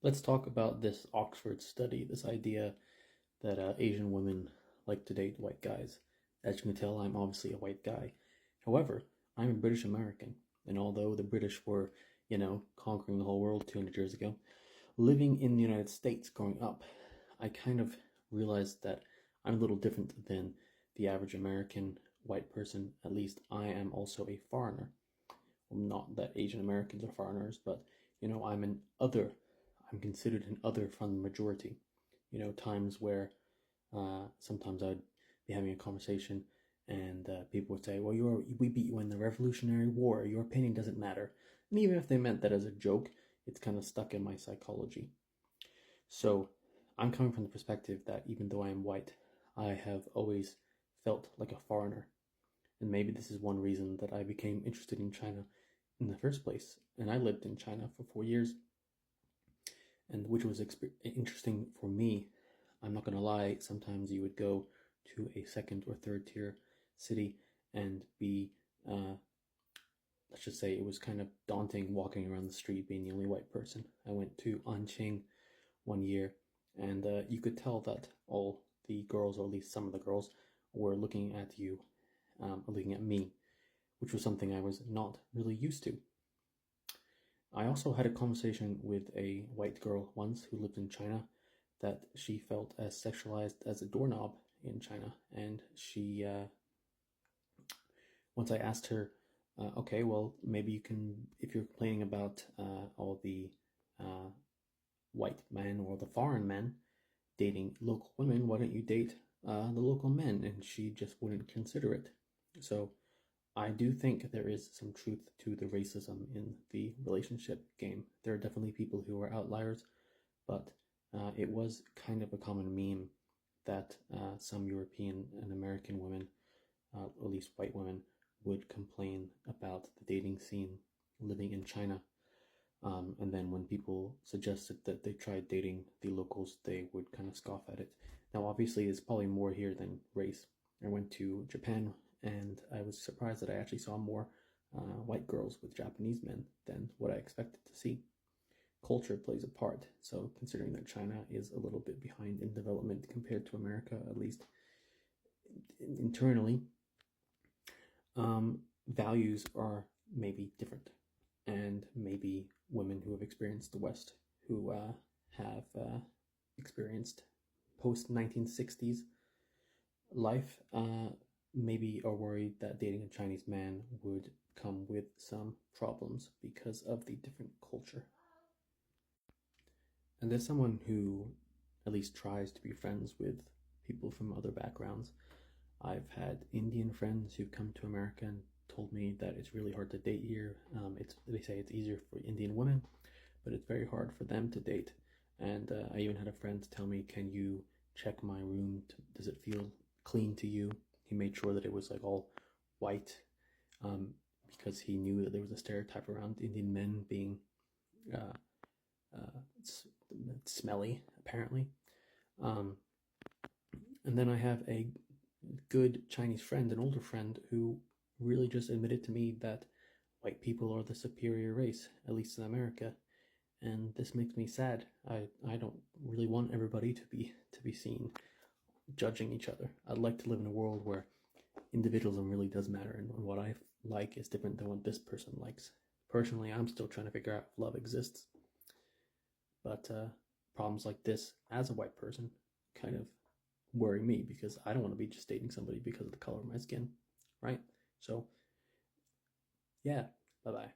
Let's talk about this Oxford study, this idea that Asian women like to date white guys. As you can tell, I'm obviously a white guy. However, I'm a British American, and although the British were, conquering the whole world 200 years ago, living in the United States growing up, I kind of realized that I'm a little different than the average American white person. At least I am also a foreigner. Well, not that Asian Americans are foreigners, but I'm an other. I'm considered an other from the majority. Times where sometimes I'd be having a conversation and people would say, "Well, we beat you in the Revolutionary War. Your opinion doesn't matter." And even if they meant that as a joke, it's kind of stuck in my psychology. So I'm coming from the perspective that even though I am white, I have always felt like a foreigner. And maybe this is one reason that I became interested in China in the first place. And I lived in China for 4 years, and which was interesting for me. I'm not going to lie, sometimes you would go to a second or third tier city and be, let's just say it was kind of daunting walking around the street being the only white person. I went to Anqing one year, and you could tell that all the girls, or at least some of the girls, were looking at you, looking at me, which was something I was not really used to. I also had a conversation with a white girl once who lived in China that she felt as sexualized as a doorknob in China. And she, once I asked her, okay, well, maybe you can, if you're complaining about all the white men or the foreign men dating local women, why don't you date the local men? And she just wouldn't consider it. So I do think there is some truth to the racism in the relationship game. There are definitely people who are outliers, but it was kind of a common meme that some European and American women, at least white women, would complain about the dating scene living in China. And then when people suggested that they tried dating the locals, they would kind of scoff at it. Now, obviously, it's probably more here than race. I went to Japan, and I was surprised that I actually saw more white girls with Japanese men than what I expected to see. Culture plays a part, so considering that China is a little bit behind in development compared to America, at least internally, values are maybe different, and maybe women who have experienced the West, who have experienced post-1960s life, maybe are worried that dating a Chinese man would come with some problems because of the different culture. And as someone who at least tries to be friends with people from other backgrounds, I've had Indian friends who've come to America and told me that it's really hard to date here. They say it's easier for Indian women, but it's very hard for them to date. And I even had a friend tell me, "Can you check my room? Does it feel clean to you?" He made sure that it was like all white, because he knew that there was a stereotype around Indian men being smelly, apparently. And then I have a good Chinese friend, an older friend, who really just admitted to me that white people are the superior race, at least in America. And this makes me sad. I don't really want everybody to be seen judging each other. I'd like to live in a world where individualism really does matter, and what I like is different than what this person likes. Personally, I'm still trying to figure out if love exists. But problems like this, as a white person, kind of worry me, because I don't want to be just dating somebody because of the color of my skin, right? So, yeah, bye-bye.